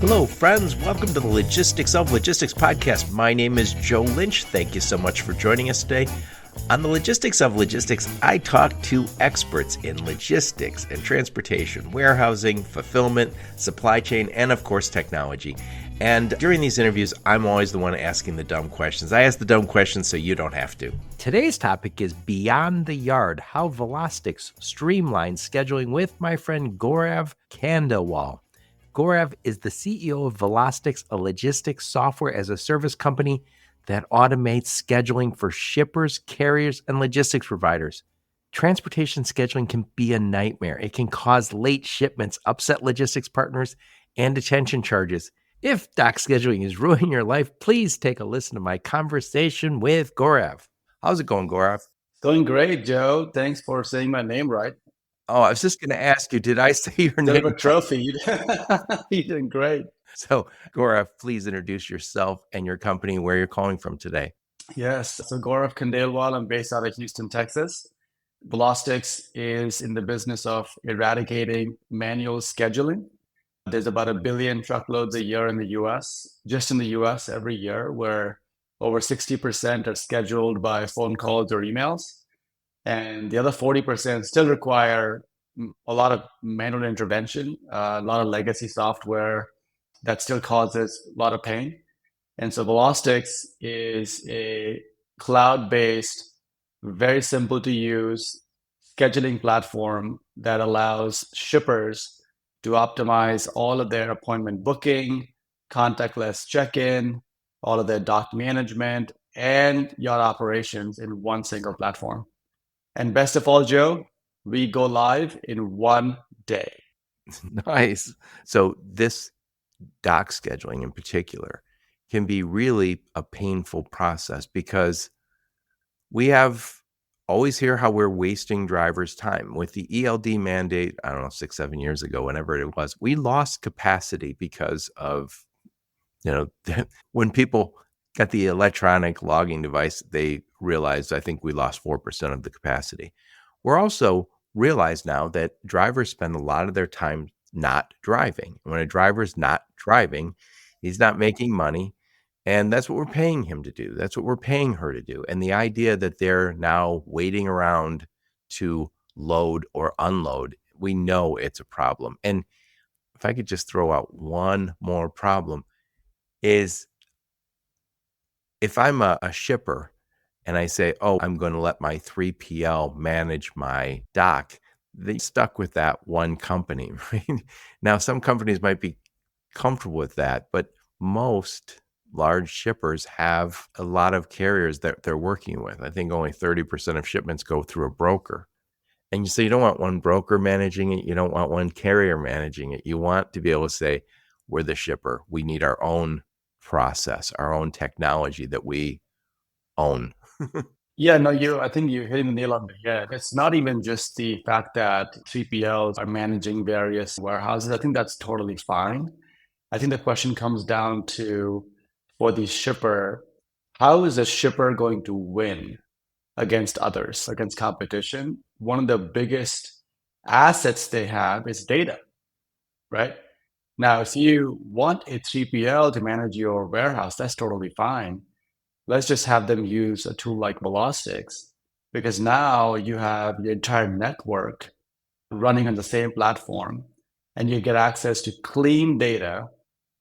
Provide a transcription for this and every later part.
Hello, friends. Welcome to the Logistics of Logistics podcast. My name is Joe Lynch. Thank you so much for joining us today. On the Logistics of Logistics, I talk to experts in logistics and transportation, warehousing, fulfillment, supply chain, and of course, technology. And during these interviews, I'm always the one asking the dumb questions. I ask the dumb questions so you don't have to. Today's topic is Beyond the Yard, how Velostics streamlines scheduling with my friend Gaurav Khandelwal. Gaurav is the CEO of Velostics, a logistics software as a service company that automates scheduling for shippers, carriers, and logistics providers. Transportation scheduling can be a nightmare. It can cause late shipments, upset logistics partners, and detention charges. If dock scheduling is ruining your life, please take a listen to my conversation with Gaurav. How's it going, Gaurav? Going great, Joe. Thanks for saying my name right. Oh, I was just going to ask you, did I say your Instead of name a right? trophy, you're doing great. So, Gaurav, please introduce yourself and your company, where you're calling from today. Yes, so Gaurav Khandelwal, I'm based out of Houston, Texas. Velostics is in the business of eradicating manual scheduling. There's about 1 billion truckloads a year in the US, just in the US every year, where over 60% are scheduled by phone calls or emails. And the other 40% still require a lot of manual intervention, a lot of legacy software that still causes a lot of pain. And so Velostics is a cloud-based, very simple to use scheduling platform that allows shippers to optimize all of their appointment booking, contactless check-in, all of their dock management, and yacht operations in one single platform. And best of all, Joe, we go live in 1 day. Nice. So this dock scheduling in particular can be really a painful process because we have always hear how we're wasting drivers' time. With the ELD mandate, I don't know, 6-7 years ago, whenever it was, we lost capacity because of, when people got the electronic logging device, they realized, I think we lost 4% of the capacity. We're also realized now that drivers spend a lot of their time not driving. When a driver's not driving, he's not making money. And that's what we're paying him to do. That's what we're paying her to do. And the idea that they're now waiting around to load or unload, we know it's a problem. And if I could just throw out one more problem is if I'm a shipper and I say, oh, I'm going to let my 3PL manage my dock, they stuck with that one company, right? Now, some companies might be comfortable with that, but most large shippers have a lot of carriers that they're working with. I think only 30% of shipments go through a broker. And so you don't want one broker managing it. You don't want one carrier managing it. You want to be able to say, we're the shipper. We need our own process, our own technology that we own. Yeah, no, I think you're hitting the nail on the head. It's not even just the fact that 3PLs are managing various warehouses. I think that's totally fine. I think the question comes down to, for the shipper, how is a shipper going to win against others, against competition? One of the biggest assets they have is data, right? Now, if you want a 3PL to manage your warehouse, that's totally fine. Let's just have them use a tool like Velostics, because now you have your entire network running on the same platform and you get access to clean data.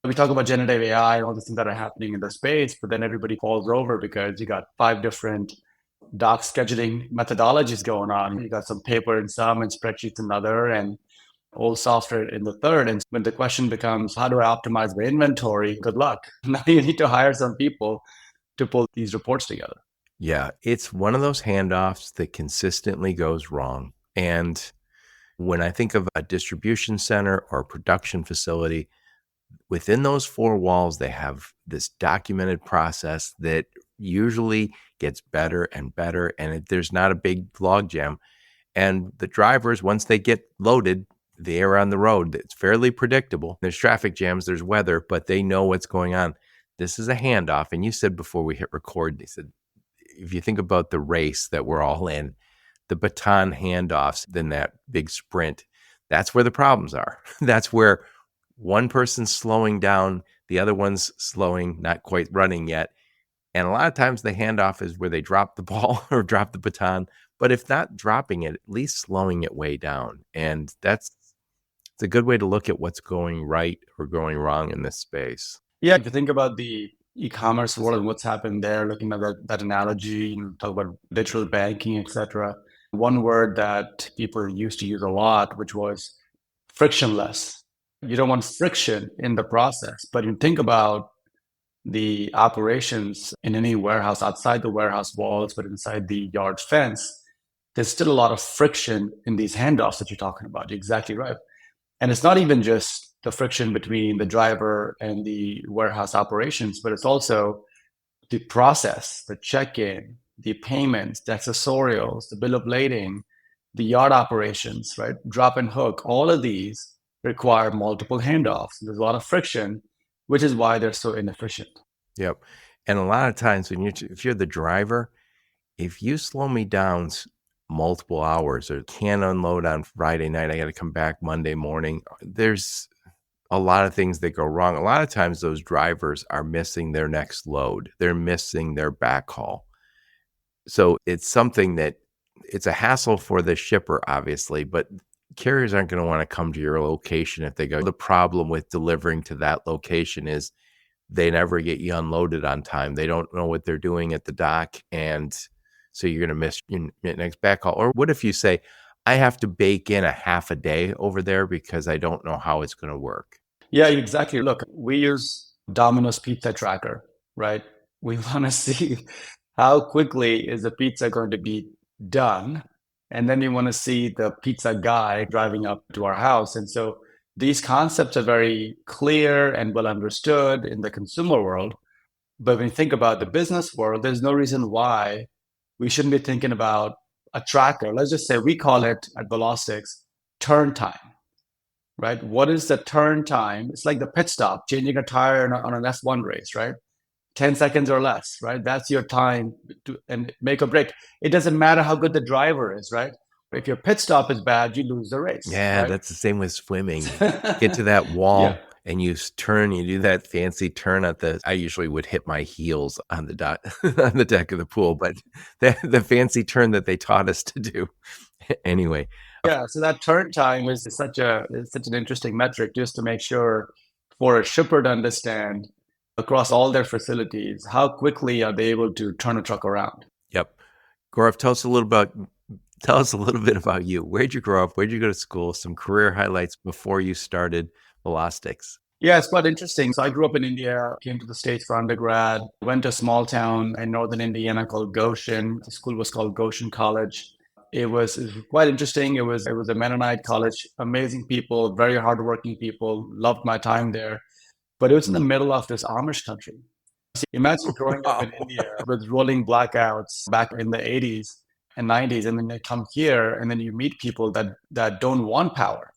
We talk about generative AI and all the things that are happening in the space, but then everybody falls over because you got 5 different doc scheduling methodologies going on. You got some paper in some and spreadsheets in another and old software in the third. And when the question becomes, how do I optimize my inventory? Good luck. Now you need to hire some people to pull these reports together. Yeah, it's one of those handoffs that consistently goes wrong. And when I think of a distribution center or a production facility, within those 4 walls, they have this documented process that usually gets better and better. And there's not a big logjam. And the drivers, once they get loaded, they are on the road. It's fairly predictable. There's traffic jams, there's weather, but they know what's going on. This is a handoff. And you said before we hit record, they said, if you think about the race that we're all in, the baton handoffs, then that big sprint, that's where the problems are. That's where one person's slowing down, the other one's slowing, not quite running yet. And a lot of times the handoff is where they drop the ball or drop the baton, but if not dropping it, at least slowing it way down. And it's a good way to look at what's going right or going wrong in this space. Yeah, if you think about the e-commerce world and what's happened there, looking at that analogy, talk about digital banking, etc. One word that people used to use a lot, which was frictionless. You don't want friction in the process, but you think about the operations in any warehouse outside the warehouse walls, but inside the yard fence, there's still a lot of friction in these handoffs that you're talking about. You're exactly right. And it's not even just the friction between the driver and the warehouse operations, but it's also the process, the check-in, the payments, the accessorials, the bill of lading, the yard operations, right? Drop and hook, all of these require multiple handoffs. There's a lot of friction, which is why they're so inefficient. Yep. And a lot of times if you're the driver, if you slow me down multiple hours or can't unload on Friday night, I got to come back Monday morning. There's a lot of things that go wrong. A lot of times those drivers are missing their next load. They're missing their backhaul. So it's something that it's a hassle for the shipper, obviously, but carriers aren't going to want to come to your location if they go. The problem with delivering to that location is they never get you unloaded on time. They don't know what they're doing at the dock. And so you're going to miss your next backhaul. Or what if you say, I have to bake in a half a day over there because I don't know how it's going to work? Yeah, exactly. Look, we use Domino's Pizza Tracker, right? We want to see how quickly is the pizza going to be done. And then we want to see the pizza guy driving up to our house. And so these concepts are very clear and well understood in the consumer world. But when you think about the business world, there's no reason why we shouldn't be thinking about a tracker. Let's just say we call it at Velostics turn time, right? What is the turn time? It's like the pit stop, changing a tire on an F1 race, right? 10 seconds or less, right? That's your time to and make a break. It doesn't matter how good the driver is, right? If your pit stop is bad, you lose the race, Yeah, right? that's the same with swimming. Get to that wall Yeah. and you turn, you do that fancy turn at I usually would hit my heels on the on the deck of the pool, but the fancy turn that they taught us to do. Anyway, Yeah, so that turn time is such an interesting metric just to make sure for a shipper to understand across all their facilities, how quickly are they able to turn a truck around? yep. Gaurav, tell us a little bit about you. Where'd you grow up? Where'd you go to school? Some career highlights before you started Velostics. Yeah, it's quite interesting. So I grew up in India, came to the States for undergrad, went to a small town in northern Indiana called Goshen. The school was called Goshen College. It was quite interesting. It was a Mennonite college, amazing people, very hardworking people, loved my time there. But it was in the middle of this Amish country. So imagine growing up in Wow. India with rolling blackouts back in the 80s and 90s, and then you come here and then you meet people that don't want power.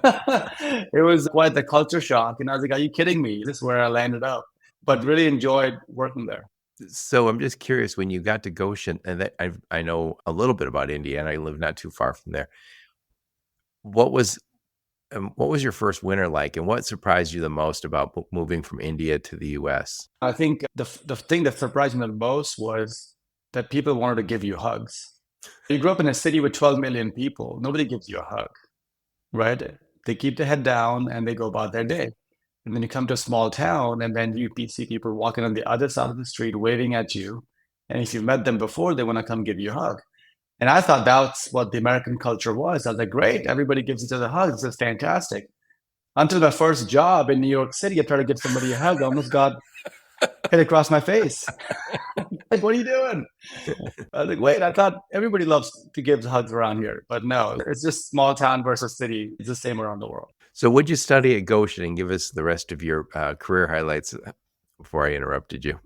It was quite the culture shock. And I was like, are you kidding me? This is where I landed up. But really enjoyed working there. So I'm just curious, when you got to Goshen, and I know a little bit about Indiana. I live not too far from there. What was what was your first winter like, and what surprised you the most about moving from India to the U.S.? I think the thing that surprised me the most was that people wanted to give you hugs. You grew up in a city with 12 million people. Nobody gives you a hug, right? They keep their head down and they go about their day. And then you come to a small town and then you see people walking on the other side of the street waving at you. And if you've met them before, they want to come give you a hug. And I thought that's what the American culture was. I was like, great, everybody gives each other hugs. It's fantastic. Until my first job in New York City, I tried to give somebody a hug. I almost got hit across my face. Like, what are you doing? I was like, wait, I thought everybody loves to give hugs around here. But no, it's just small town versus city. It's the same around the world. So what'd you study at Goshen, and give us the rest of your career highlights before I interrupted you?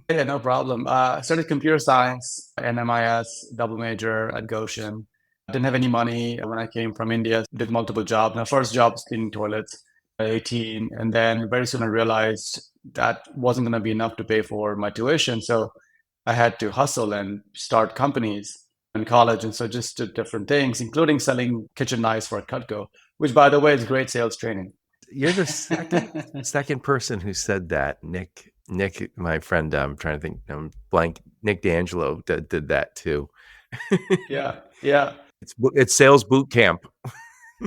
Yeah, no problem. I studied computer science and MIS, double major at Goshen. I didn't have any money when I came from India, did multiple jobs. My first job was cleaning toilets at 18. And then very soon I realized that wasn't going to be enough to pay for my tuition. So I had to hustle and start companies in college. And so just did different things, including selling kitchen knives for Cutco, which by the way is great sales training. you're the second person who said that. Nick, my friend, I'm trying to think, Nick D'Angelo did that too. Yeah, yeah. It's sales boot camp.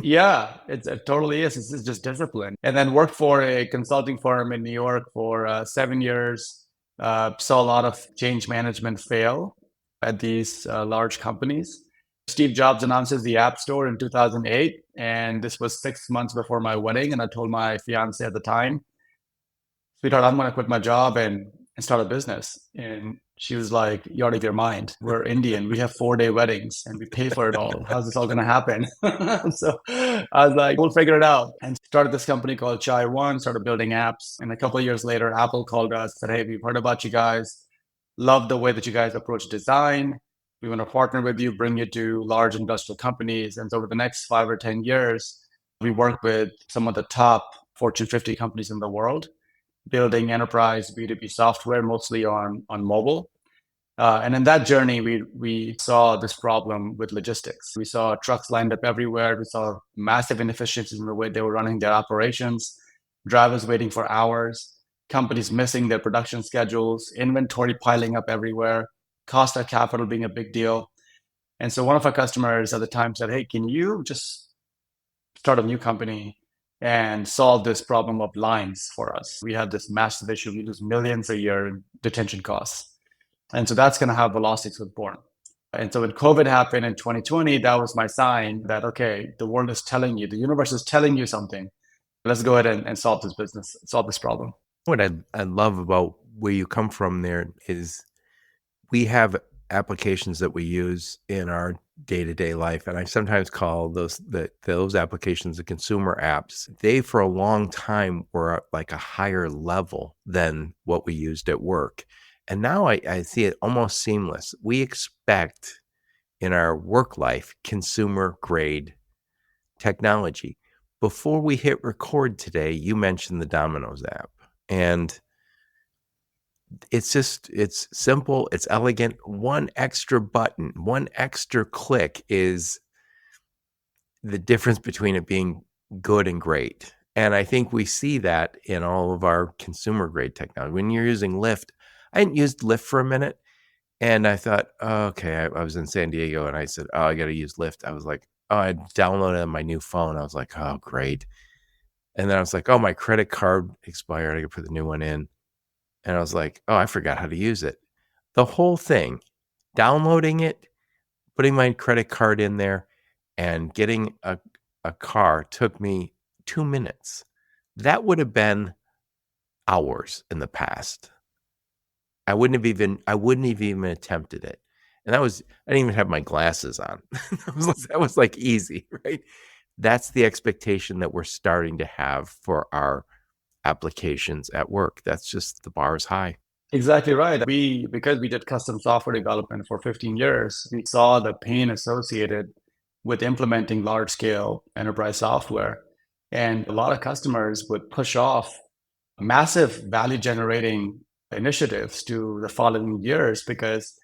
Yeah, it totally is. It's just discipline. And then worked for a consulting firm in New York for 7 years. Saw a lot of change management fail at these large companies. Steve Jobs announces the App Store in 2008, and this was 6 months before my wedding. And I told my fiance at the time, sweetheart, I'm going to quit my job and start a business. And she was like, you're out of your mind. We're Indian. We have 4-day weddings and we pay for it all. How's this all going to happen? So I was like, we'll figure it out. And started this company called Chai One, started building apps. And a couple of years later, Apple called us, said, hey, we've heard about you guys. Love the way that you guys approach design. We want to partner with you, bring you to large industrial companies. And so over the next 5 or 10 years, we work with some of the top Fortune 50 companies in the world, building enterprise B2B software, mostly on mobile. And in that journey, we saw this problem with logistics. We saw trucks lined up everywhere. We saw massive inefficiencies in the way they were running their operations, drivers waiting for hours, companies missing their production schedules, inventory piling up everywhere, cost of capital being a big deal. And so one of our customers at the time said, hey, can you just start a new company and solve this problem of lines for us? We have this massive issue. We lose millions a year in detention costs. And so that's kind of how Velostics was born. And so when COVID happened in 2020, that was my sign that, okay, the world is telling you, the universe is telling you something. Let's go ahead and solve this business, solve this problem. What I love about where you come from there is we have applications that we use in our day-to-day life, and I sometimes call those applications the consumer apps. They for a long time were like a higher level than what we used at work, and now I see it almost seamless. We expect in our work life consumer grade technology. Before we hit record today, you mentioned the Domino's app, and it's simple, it's elegant. One extra button, one extra click is the difference between it being good and great. And I think we see that in all of our consumer grade technology. When you're using Lyft, I hadn't used Lyft for a minute, and I thought, oh, okay, I was in San Diego, and I said, oh, I got to use Lyft. I was like, oh, I downloaded it on my new phone. I was like, oh, great. And then I was like, oh, my credit card expired. I got to put the new one in. And I was like, oh, I forgot how to use it. The whole thing, downloading it, putting my credit card in there, and getting a car took me 2 minutes. That would have been hours in the past. I wouldn't have even attempted it. And I didn't even have my glasses on. That was like easy, right? That's the expectation that we're starting to have for our applications at work. That's just, the bar is high. Exactly right. Because we did custom software development for 15 years, we saw the pain associated with implementing large scale enterprise software. And a lot of customers would push off massive value generating initiatives to the following years because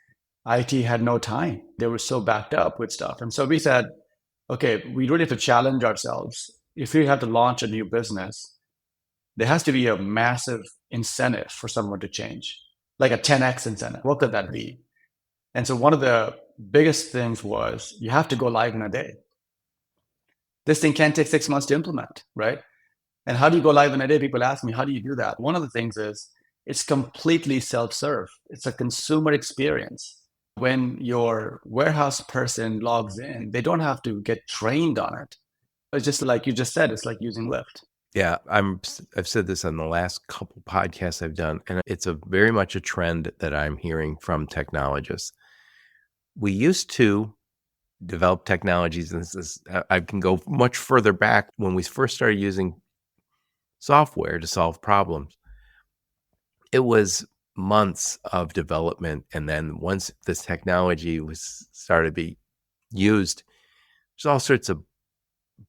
IT had no time. They were so backed up with stuff. And so we said, okay, we really have to challenge ourselves. If we have to launch a new business, there has to be a massive incentive for someone to change, like a 10x incentive. What could that be? And so one of the biggest things was you have to go live in a day. This thing can't take 6 months to implement, right? And how do you go live in a day? People ask me, how do you do that? One of the things is it's completely self-serve. It's a consumer experience. When your warehouse person logs in, they don't have to get trained on it. It's just like you just said, it's like using Lyft. Yeah, I've said this on the last couple podcasts I've done, and it's very much a trend that I'm hearing from technologists. We used to develop technologies, and I can go much further back when we first started using software to solve problems. It was months of development, and then once this technology started to be used, there's all sorts of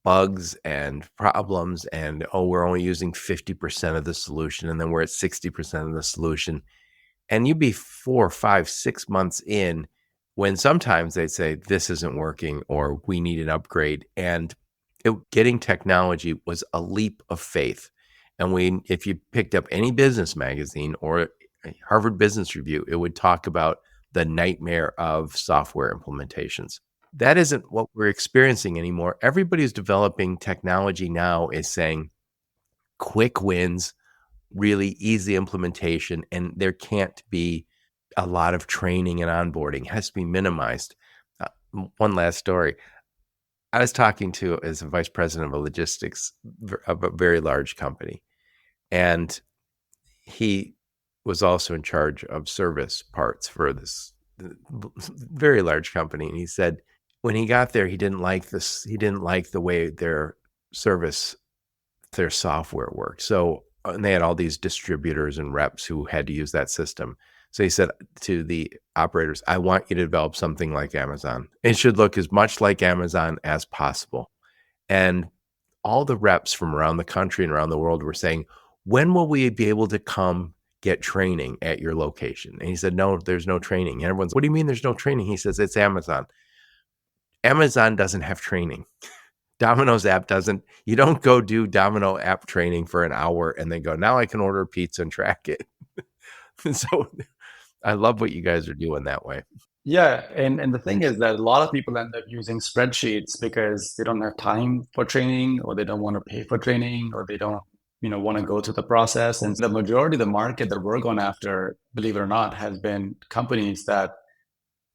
bugs and problems, and we're only using 50% of the solution, and then we're at 60% of the solution, and you'd be 4, 5, 6 months in when sometimes they'd say this isn't working or we need an upgrade. And Getting technology was a leap of faith. And if you picked up any business magazine or Harvard Business Review, it would talk about the nightmare of software implementations. That isn't what we're experiencing anymore. Everybody who's developing technology now is saying quick wins, really easy implementation, and there can't be a lot of training and onboarding. It has to be minimized. One last story. I was talking to as a vice president of a logistics of a very large company, and he was also in charge of service parts for this very large company. And he said when he got there, he didn't like this. He didn't like the way their software worked. So, and they had all these distributors and reps who had to use that system. So he said to the operators, I want you to develop something like Amazon. It should look as much like Amazon as possible. And all the reps from around the country and around the world were saying, when will we be able to come get training at your location? And he said, no, there's no training. And everyone's, what do you mean there's no training? He says, it's Amazon. Amazon doesn't have training. Domino's app doesn't. You don't go do Domino app training for an hour and then go, now I can order pizza and track it. So I love what you guys are doing that way. Yeah, and the thing is that a lot of people end up using spreadsheets because they don't have time for training, or they don't want to pay for training, or they don't, want to go through the process. And the majority of the market that we're going after, believe it or not, has been companies that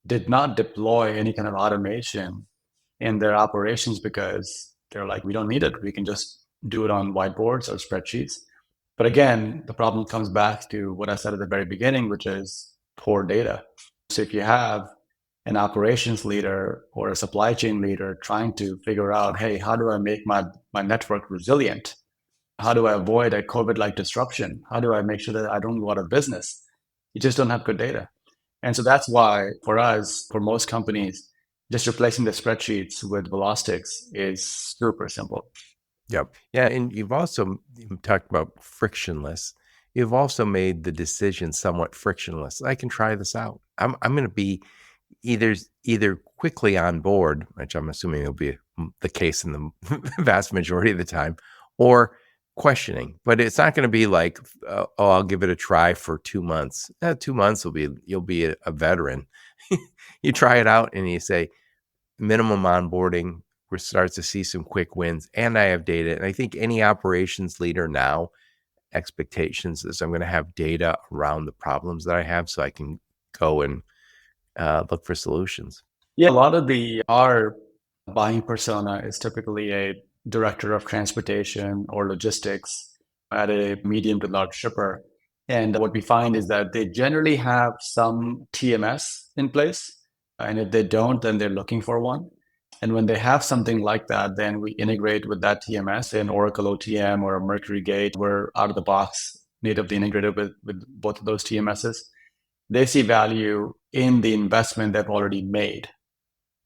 did not deploy any kind of automation in their operations because they're like, we don't need it. We can just do it on whiteboards or spreadsheets. But again, the problem comes back to what I said at the very beginning, which is poor data. So if you have an operations leader or a supply chain leader trying to figure out, hey, how do I make my network resilient? How do I avoid a COVID-like disruption? How do I make sure that I don't go out of business? You just don't have good data. And so that's why for us, for most companies, just replacing the spreadsheets with Velostics is super simple. Yep. Yeah. And you've talked about frictionless. You've also made the decision somewhat frictionless. I can try this out. I'm going to be either quickly on board, which I'm assuming will be the case in the vast majority of the time, or questioning. But it's not going to be like, oh, I'll give it a try for 2 months. 2 months you'll be a veteran. You try it out and you say minimum onboarding. We start to see some quick wins, and I have data. And I think any operations leader now, expectations is I'm going to have data around the problems that I have so I can go and look for solutions. Yeah, a lot of our buying persona is typically a director of transportation or logistics at a medium to large shipper. And what we find is that they generally have some TMS in place. And if they don't, then they're looking for one. And when they have something like that, then we integrate with that TMS, an Oracle OTM or a Mercury Gate. We're out of the box, natively integrated with both of those TMSs. They see value in the investment they've already made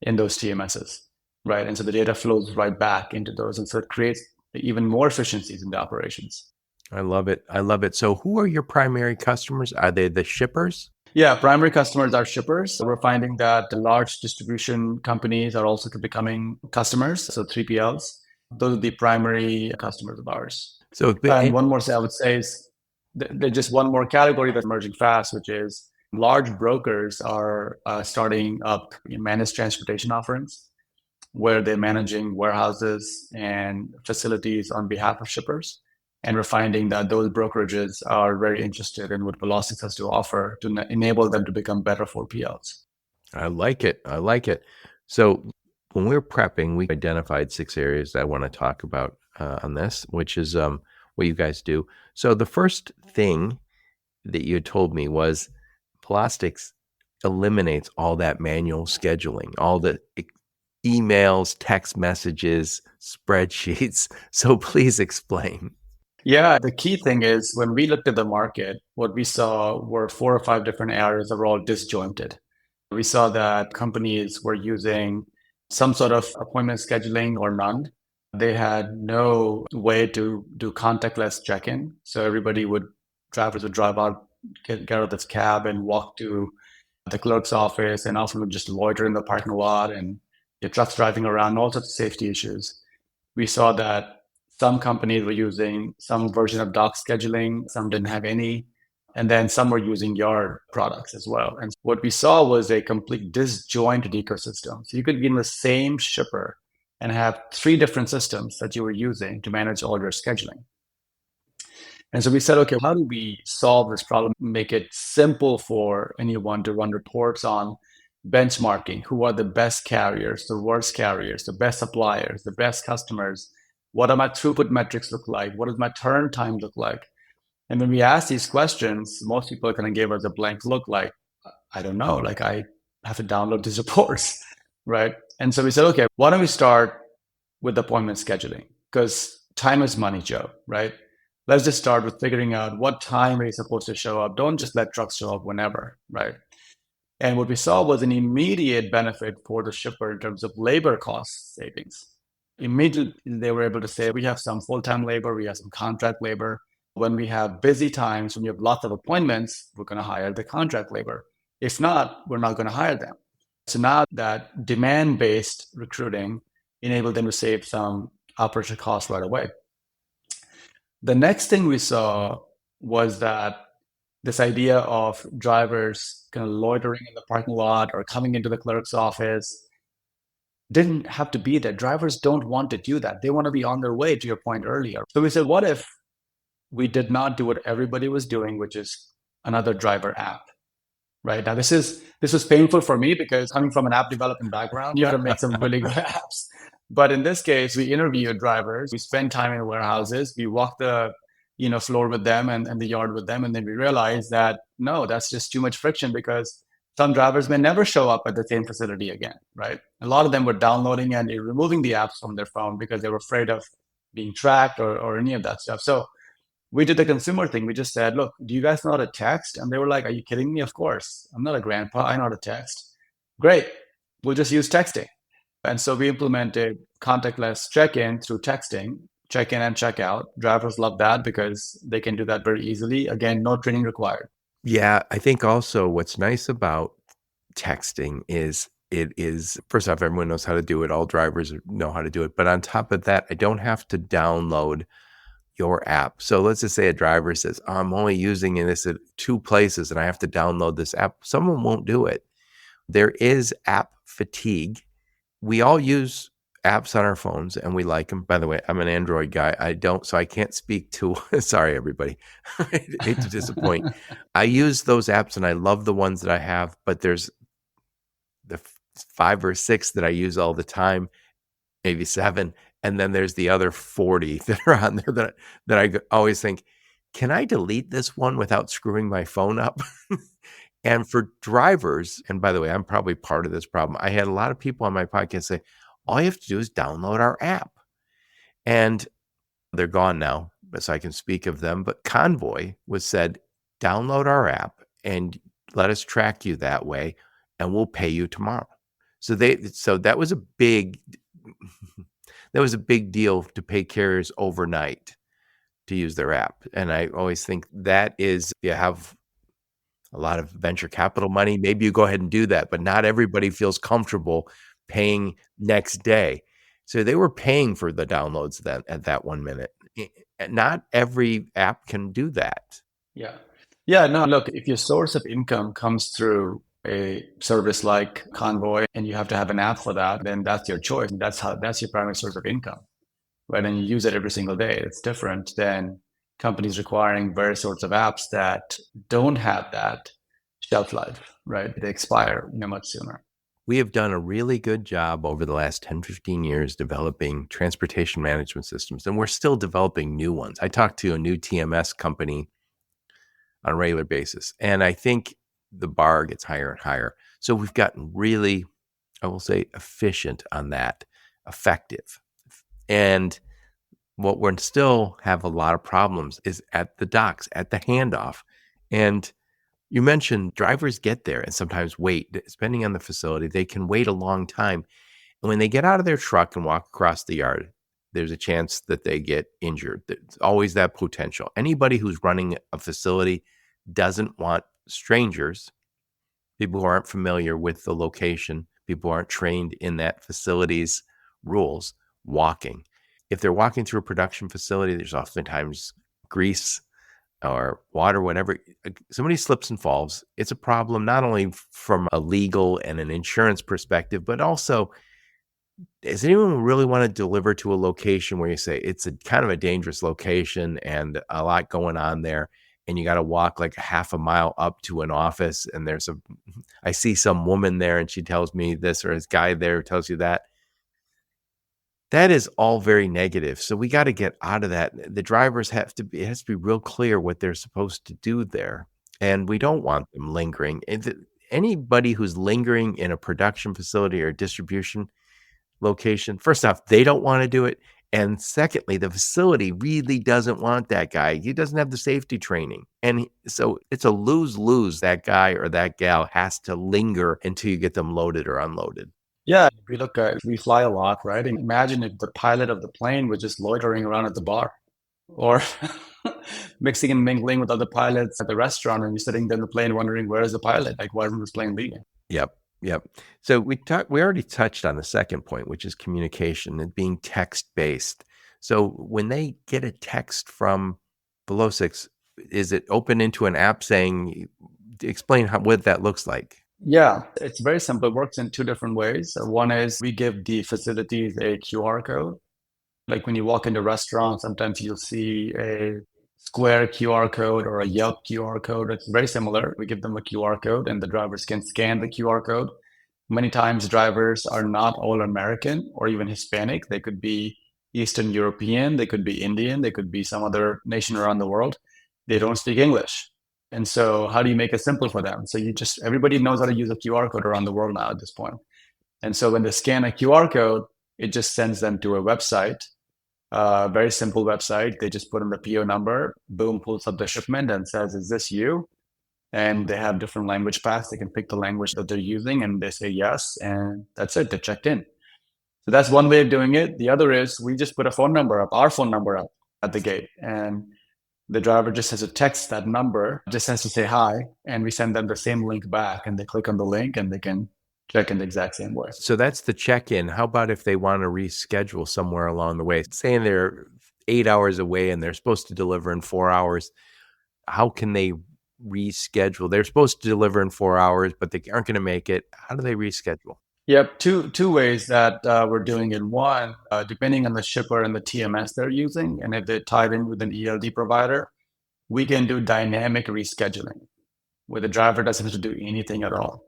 in those TMSs, right? And so the data flows right back into those. And so it creates even more efficiencies in the operations. I love it. I love it. So who are your primary customers? Are they the shippers? Yeah, primary customers are shippers. So we're finding that the large distribution companies are also becoming customers. So 3PLs, those are the primary customers of ours. So, and one more thing I would say is there's just one more category that's emerging fast, which is large brokers are starting up managed transportation offerings where they're managing warehouses and facilities on behalf of shippers. And we're finding that those brokerages are very interested in what Velostics has to offer to enable them to become better 4PLs. I like it. I like it. So when we were prepping, we identified 6 areas that I want to talk about on this, which is what you guys do. So the first thing that you had told me was Velostics eliminates all that manual scheduling, all the emails, text messages, spreadsheets. So please explain. Yeah, the key thing is when we looked at the market, what we saw were 4 or 5 different areas that were all disjointed. We saw that companies were using some sort of appointment scheduling or none. They had no way to do contactless check-in. So drivers would drive out, get out of this cab and walk to the clerk's office, and often would just loiter in the parking lot, and your truck's driving around, all sorts of safety issues. We saw that some companies were using some version of doc scheduling, some didn't have any, and then some were using your products as well. And what we saw was a complete disjointed ecosystem. So you could be in the same shipper and have three different systems that you were using to manage all your scheduling. And so we said, okay, how do we solve this problem, make it simple for anyone to run reports on benchmarking? Who are the best carriers, the worst carriers, the best suppliers, the best customers? What are my throughput metrics look like? What does my turn time look like? And when we asked these questions, most people kind of gave us a blank look like, I don't know, like I have to download these reports, right? And so we said, okay, why don't we start with appointment scheduling? Because time is money, Joe, right? Let's just start with figuring out what time are you supposed to show up. Don't just let trucks show up whenever, right? And what we saw was an immediate benefit for the shipper in terms of labor cost savings. Immediately, they were able to say, we have some full-time labor, we have some contract labor. When we have busy times, when we have lots of appointments, we're going to hire the contract labor. If not, we're not going to hire them. So now that demand-based recruiting enabled them to save some operational costs right away. The next thing we saw was that this idea of drivers kind of loitering in the parking lot or coming into the clerk's office didn't have to be there. Drivers don't want to do that. They want to be on their way, to your point earlier. So we said, what if we did not do what everybody was doing, which is another driver app? Right now, this was painful for me because coming from an app development background, you had to make some really good apps. But in this case, we interview drivers, we spend time in warehouses, we walk the floor with them and the yard with them, and then we realize that no, that's just too much friction because some drivers may never show up at the same facility again, right? A lot of them were downloading and removing the apps from their phone because they were afraid of being tracked or any of that stuff. So we did the consumer thing. We just said, look, do you guys know how to text? And they were like, are you kidding me? Of course. I'm not a grandpa. I know how to text. Great. We'll just use texting. And so we implemented contactless check-in through texting, check-in and check-out. Drivers love that because they can do that very easily. Again, no training required. Yeah, I think also what's nice about texting is it is, first off, everyone knows how to do it. All drivers know how to do it. But on top of that, I don't have to download your app. So let's just say a driver says, I'm only using this at 2 places and I have to download this app. Someone won't do it. There is app fatigue. We all use apps on our phones and we like them. By the way, I'm an Android guy. So I can't speak to, sorry, everybody. I hate to disappoint. I use those apps and I love the ones that I have, but there's the 5 or 6 that I use all the time, maybe 7. And then there's the other 40 that are on there that I always think, can I delete this one without screwing my phone up? And for drivers, and by the way, I'm probably part of this problem. I had a lot of people on my podcast say, all you have to do is download our app. And they're gone now, so I can speak of them. But Convoy was said, download our app and let us track you that way, and we'll pay you tomorrow. So that was a big deal to pay carriers overnight to use their app. And I always think that is, you have a lot of venture capital money, maybe you go ahead and do that, but not everybody feels comfortable paying next day. So they were paying for the downloads then at that 1 minute. Not every app can do that. Yeah. Yeah, no, look, if your source of income comes through a service like Convoy and you have to have an app for that, then that's your choice. That's your primary source of income, right? And you use it every single day. It's different than companies requiring various sorts of apps that don't have that shelf life, right? They expire much sooner. We have done a really good job over the last 10, 15 years developing transportation management systems, and we're still developing new ones. I talked to a new TMS company on a regular basis, and I think the bar gets higher and higher. So we've gotten really, I will say, efficient on that, effective. And what we're still have a lot of problems is at the docks, at the handoff. And you mentioned drivers get there and sometimes wait, depending on the facility, they can wait a long time. And when they get out of their truck and walk across the yard, there's a chance that they get injured. There's always that potential. Anybody who's running a facility doesn't want strangers, people who aren't familiar with the location, people who aren't trained in that facility's rules, walking. if they're walking through a production facility, there's oftentimes grease or water, whatever. Somebody slips and falls. It's a problem not only from a legal and an insurance perspective, but also, does anyone really want to deliver to a location where you say it's a kind of a dangerous location and a lot going on there, and you got to walk like a half a mile up to an office, and I see some woman there and she tells me this, or this guy there tells you that. That is all very negative. So we got to get out of that. The drivers it has to be real clear what they're supposed to do there. And we don't want them lingering. Anybody who's lingering in a production facility or distribution location, first off, they don't want to do it. And secondly, the facility really doesn't want that guy. He doesn't have the safety training. And so it's a lose-lose. That guy or that gal has to linger until you get them loaded or unloaded. Yeah, if we look at, we fly a lot, right? And imagine if the pilot of the plane was just loitering around at the bar or mixing and mingling with other pilots at the restaurant, and you're sitting there in the plane wondering, where is the pilot? Like, why isn't this plane leaving? Yep. Yep. So we already touched on the second point, which is communication and being text-based. So when they get a text from Velostics, is it open into an app saying, explain what that looks like? Yeah, it's very simple. It works in two different ways. One is we give the facilities a QR code. Like when you walk into a restaurant, sometimes you'll see a Square QR code or a Yelp QR code. It's very similar. We give them a QR code and the drivers can scan the QR code. Many times drivers are not all American or even Hispanic. They could be Eastern European, they could be Indian, they could be some other nation around the world. They don't speak English. And so how do you make it simple for them? So everybody knows how to use a QR code around the world now at this point. And so when they scan a QR code, it just sends them to a website, very simple website. They just put in the PO number, boom, pulls up the shipment and says, is this you? And they have different language paths. They can pick the language that they're using and they say yes, and that's it. They're checked in. So that's one way of doing it. The other is we just put a phone number up, our phone number up at the gate. And the driver just has to text that number, just has to say hi, and we send them the same link back, and they click on the link and they can check in the exact same way. So that's the check-in. How about if they want to reschedule somewhere along the way? Saying they're 8 hours away and they're supposed to deliver in 4 hours. How can they reschedule? They're supposed to deliver in 4 hours, but they aren't going to make it. How do they reschedule? Yep, two ways that we're doing it. One, depending on the shipper and the TMS they're using, and if they're tied in with an ELD provider, we can do dynamic rescheduling, where the driver doesn't have to do anything at all.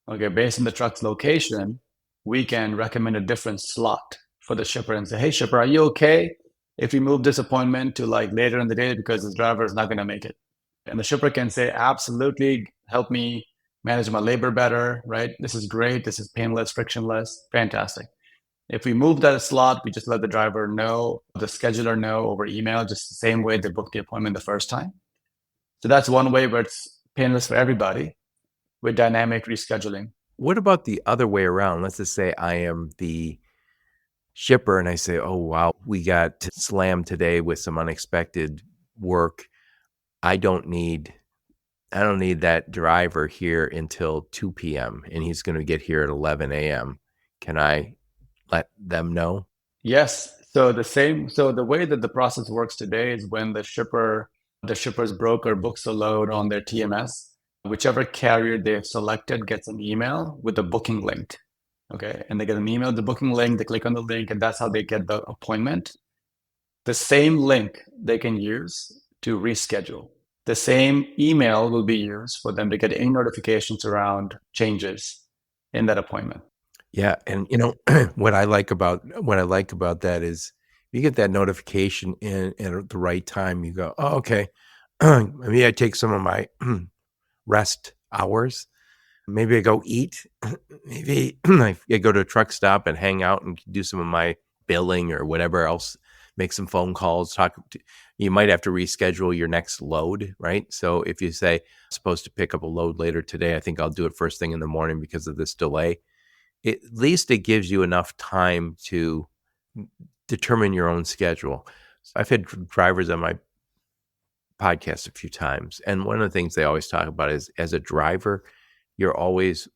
Okay, based on the truck's location, we can recommend a different slot for the shipper and say, hey, shipper, are you okay if we move this appointment to like later in the day because this driver is not going to make it? And the shipper can say, absolutely, help me manage my labor better, right? This is great. This is painless, frictionless, fantastic. If we move that slot, we just let the driver know, the scheduler know over email, just the same way they booked the appointment the first time. So that's one way where it's painless for everybody with dynamic rescheduling. What about the other way around? Let's just say I am the shipper and I say, oh, wow, we got slammed today with some unexpected work. I don't need that driver here until 2 p.m. and he's going to get here at 11 a.m. Can I let them know? Yes. So the way that the process works today is when the shipper's broker books a load on their TMS, whichever carrier they've selected gets an email with a booking link. Okay. And they get an email with the booking link, they click on the link, and that's how they get the appointment. The same link they can use to reschedule. The same email will be used for them to get any notifications around changes in that appointment. Yeah, and what I like about that is you get that notification in at the right time. You go, oh, okay, maybe I take some of my rest hours. Maybe I go eat. Maybe I go to a truck stop and hang out and do some of my billing or whatever else. Make some phone calls. You might have to reschedule your next load, right? So if you say, I'm supposed to pick up a load later today, I think I'll do it first thing in the morning because of this delay. At least it gives you enough time to determine your own schedule. I've had drivers on my podcast a few times, and one of the things they always talk about is, as a driver, you're always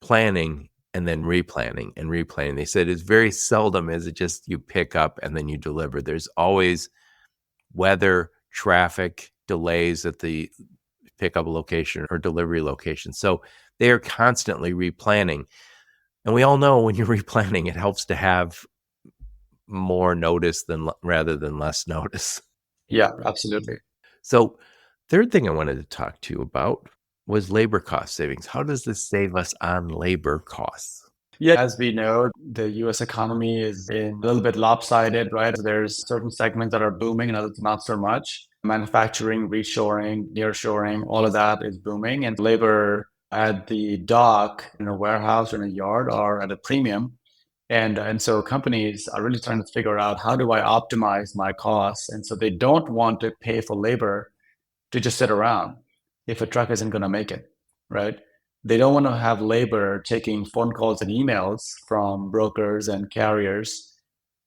planning and then replanning and replanning. They said it's very seldom is it just you pick up and then you deliver. There's always weather, traffic, delays at the pickup location or delivery location. So they are constantly replanning. And we all know when you're replanning, it helps to have more notice rather than less notice. Yeah, absolutely. So third thing I wanted to talk to you about was labor cost savings. How does this save us on labor costs? Yeah, as we know, the US economy is a little bit lopsided, right? There's certain segments that are booming and others not so much. Manufacturing, reshoring, nearshoring, all of that is booming. And labor at the dock, in a warehouse or in a yard are at a premium. And so companies are really trying to figure out, how do I optimize my costs? And so they don't want to pay for labor to just sit around if a truck isn't going to make it, right? They don't want to have labor taking phone calls and emails from brokers and carriers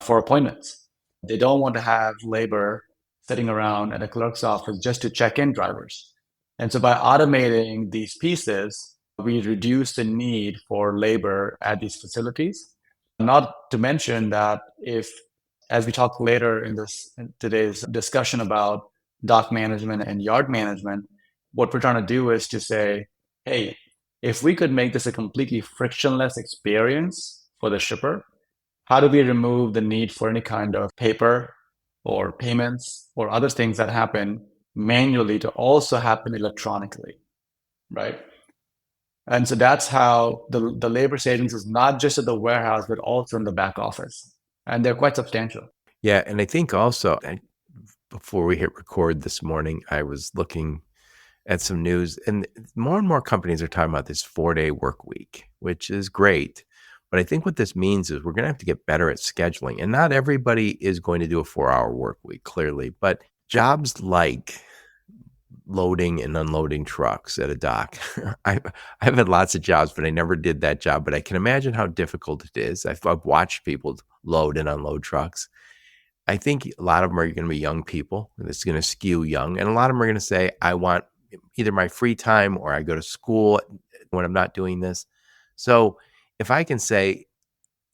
for appointments. They don't want to have labor sitting around at a clerk's office just to check in drivers. And so by automating these pieces, we reduce the need for labor at these facilities. Not to mention that if, as we talk later in today's discussion about dock management and yard management, what we're trying to do is to say, hey, if we could make this a completely frictionless experience for the shipper, how do we remove the need for any kind of paper or payments or other things that happen manually to also happen electronically, right? And so that's how the labor savings is not just at the warehouse, but also in the back office. And they're quite substantial. Yeah, and I think also before we hit record this morning, I was looking at some news, and more companies are talking about this 4-day work week, which is great. But I think what this means is we're going to have to get better at scheduling. And not everybody is going to do a 4-hour work week, clearly. But jobs like loading and unloading trucks at a dock. I've had lots of jobs, but I never did that job. But I can imagine how difficult it is. I've watched people load and unload trucks. I think a lot of them are going to be young people. It's going to skew young. And a lot of them are going to say, I want either my free time or I go to school when I'm not doing this. So if I can say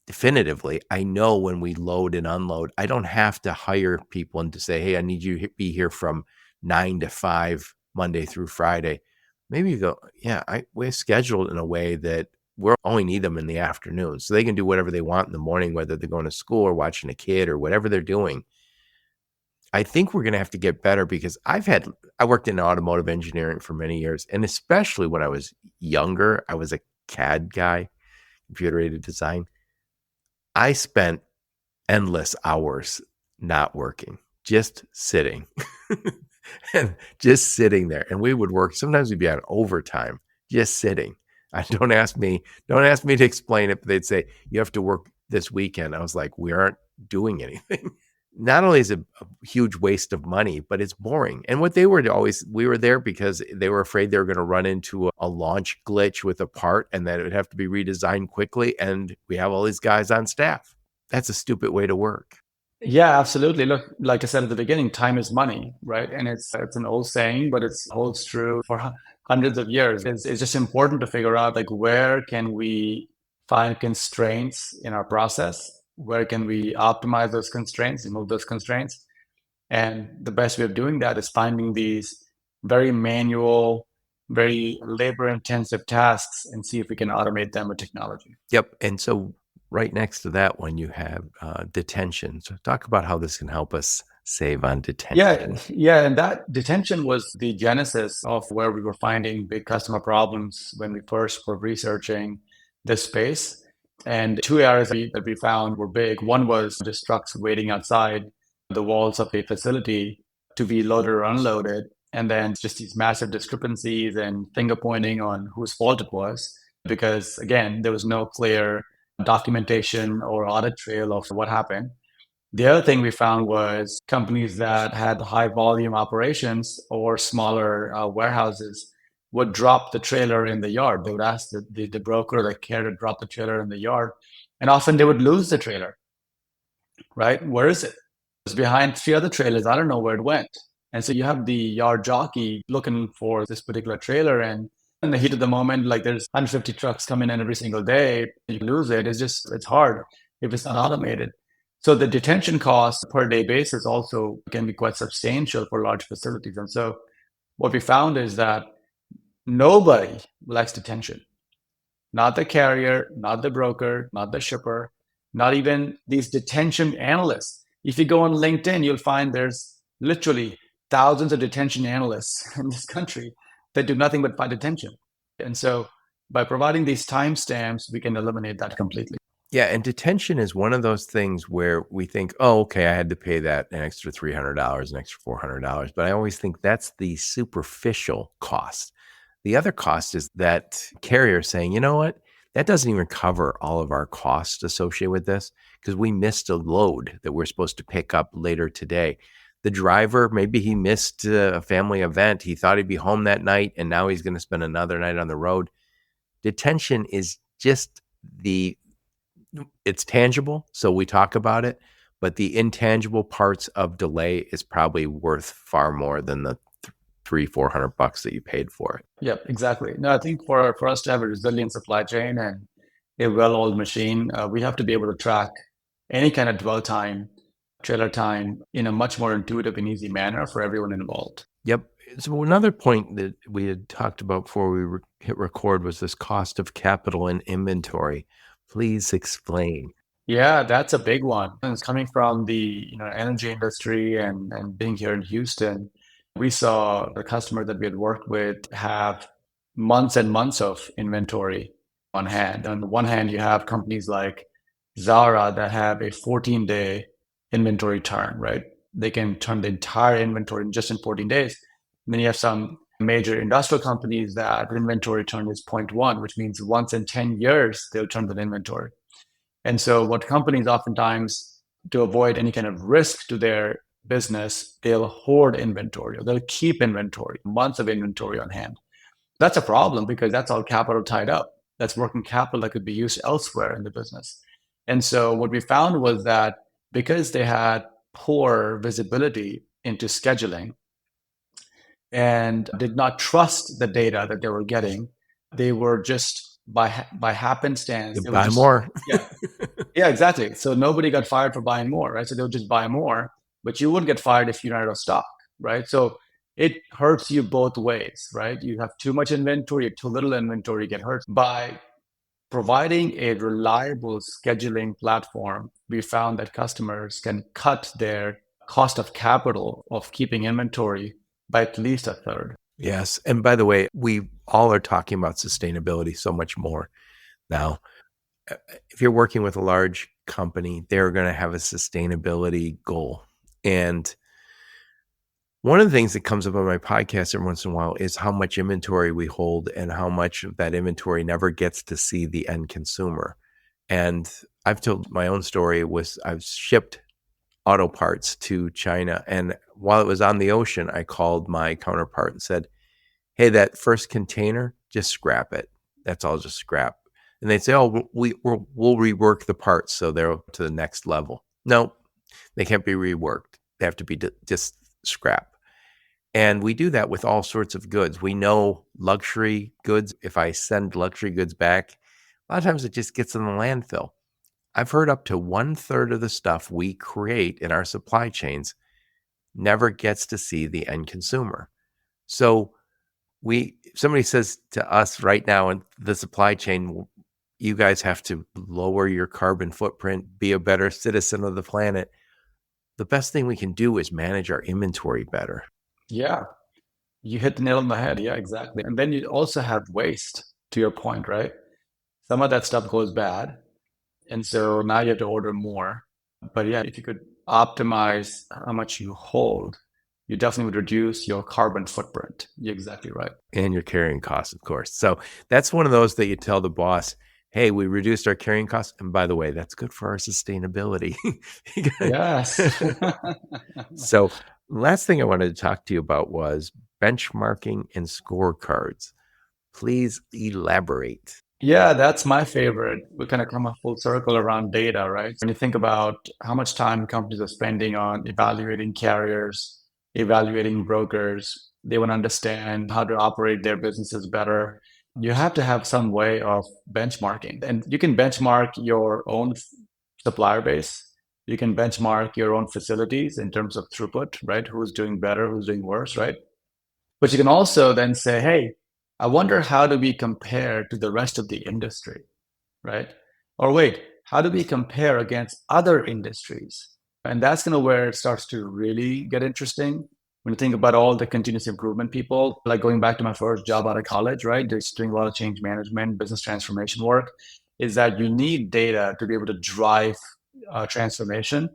definitively, I know when we load and unload, I don't have to hire people and to say, hey, I need you to be here from 9 to 5, Monday through Friday. Maybe you go, yeah, we're scheduled in a way that we only need them in the afternoon. So they can do whatever they want in the morning, whether they're going to school or watching a kid or whatever they're doing. I think we're going to have to get better because I worked in automotive engineering for many years. And especially when I was younger, I was a CAD guy, computer aided design. I spent endless hours not working, just sitting and just sitting there. And we would work. Sometimes we'd be on overtime, just sitting. Don't ask me to explain it, but they'd say, you have to work this weekend. I was like, we aren't doing anything. Not only is it a huge waste of money, but it's boring. And what we were there because they were afraid they were going to run into a launch glitch with a part and that it would have to be redesigned quickly. And we have all these guys on staff. That's a stupid way to work. Yeah, absolutely. Look, like I said at the beginning, time is money, right? And it's an old saying, but it holds true for hundreds of years. It's just important to figure out, like, where can we find constraints in our process? Where can we optimize those constraints, remove those constraints? And the best way of doing that is finding these very manual, very labor intensive tasks and see if we can automate them with technology. Yep. And so right next to that one, you have detention. So talk about how this can help us save on detention. Yeah. And that detention was the genesis of where we were finding big customer problems when we first were researching this space. And two areas that we found were big. One was just trucks waiting outside the walls of a facility to be loaded or unloaded. And then just these massive discrepancies and finger pointing on whose fault it was. Because again, there was no clear documentation or audit trail of what happened. The other thing we found was companies that had high volume operations or smaller warehouses would drop the trailer in the yard. They would ask the broker or the carrier to drop the trailer in the yard. And often they would lose the trailer, right? Where is it? It's behind 3 other trailers. I don't know where it went. And so you have the yard jockey looking for this particular trailer, and In the heat of the moment, like there's 150 trucks coming in every single day, you lose it. It's hard if it's not automated. So the detention cost per day basis also can be quite substantial for large facilities. And so what we found is that nobody likes detention. Not the carrier, not the broker, not the shipper, not even these detention analysts. If you go on LinkedIn, you'll find there's literally thousands of detention analysts in this country that do nothing but fight detention. And so by providing these timestamps, we can eliminate that completely. Yeah, and detention is one of those things where we think, oh, okay, I had to pay that an extra $300, an extra $400. But I always think that's the superficial cost. The other cost is that carrier saying, you know what, that doesn't even cover all of our costs associated with this because we missed a load that we're supposed to pick up later today. The driver, maybe he missed a family event. He thought he'd be home that night, and now he's going to spend another night on the road. Detention is just it's tangible, so we talk about it, but the intangible parts of delay is probably worth far more than the $300-400 that you paid for it. Yep, exactly. No, I think for us to have a resilient supply chain and a well-oiled machine, we have to be able to track any kind of dwell time, trailer time in a much more intuitive and easy manner for everyone involved. Yep. So another point that we had talked about before we hit record was this cost of capital and inventory. Please explain. Yeah, that's a big one. And it's coming from the energy industry and being here in Houston. We saw the customer that we had worked with have months and months of inventory on hand. On the one hand, you have companies like Zara that have a 14-day inventory turn, right? They can turn the entire inventory just in 14 days. And then you have some major industrial companies that inventory turn is 0.1, which means once in 10 years, they'll turn the inventory. And so what companies oftentimes, to avoid any kind of risk to their business, they'll hoard inventory, or they'll keep inventory, months of inventory on hand. That's a problem because that's all capital tied up. That's working capital that could be used elsewhere in the business. And so what we found was that because they had poor visibility into scheduling and did not trust the data that they were getting, they were just by happenstance. You buy more. Yeah, exactly. So nobody got fired for buying more, right? So they'll just buy more, but you wouldn't get fired if you're not out of stock, right? So it hurts you both ways, right? You have too much inventory, too little inventory, you get hurt. By providing a reliable scheduling platform, we found that customers can cut their cost of capital of keeping inventory by at least a third. Yes. And by the way, we all are talking about sustainability so much more now. If you're working with a large company, they're going to have a sustainability goal. And one of the things that comes up on my podcast every once in a while is how much inventory we hold and how much of that inventory never gets to see the end consumer. And I've told my own story. I've shipped auto parts to China. And while it was on the ocean, I called my counterpart and said, hey, that first container, just scrap it. That's all, just scrap. And they'd say, oh, we'll rework the parts so they're to the next level. No, they can't be reworked. They have to be just scrap. And we do that with all sorts of goods. We know luxury goods. If I send luxury goods back, a lot of times it just gets in the landfill. I've heard up to 1/3 of the stuff we create in our supply chains never gets to see the end consumer. So somebody says to us right now in the supply chain, you guys have to lower your carbon footprint, be a better citizen of the planet. The best thing we can do is manage our inventory better. Yeah, you hit the nail on the head. Yeah, exactly. And then you also have waste, to your point, right? Some of that stuff goes bad. And so now you have to order more. But yeah, if you could optimize how much you hold, you definitely would reduce your carbon footprint. You're exactly right. And your carrying costs, of course. So that's one of those that you tell the boss, hey, we reduced our carrying costs. And by the way, that's good for our sustainability. Yes. So last thing I wanted to talk to you about was benchmarking and scorecards. Please elaborate. Yeah, that's my favorite. We kind of come a full circle around data, right? When you think about how much time companies are spending on evaluating carriers, evaluating brokers, They want to understand how to operate their businesses better. You have to have some way of benchmarking. And you can benchmark your own supplier base. You can benchmark your own facilities in terms of throughput, right? Who's doing better, who's doing worse, right? But you can also then say, hey, I wonder how do we compare to the rest of the industry, right? Or wait, how do we compare against other industries? And that's kind of where it starts to really get interesting. When you think about all the continuous improvement people, like going back to my first job out of college, right? Just doing a lot of change management, business transformation work, is that you need data to be able to drive transformation.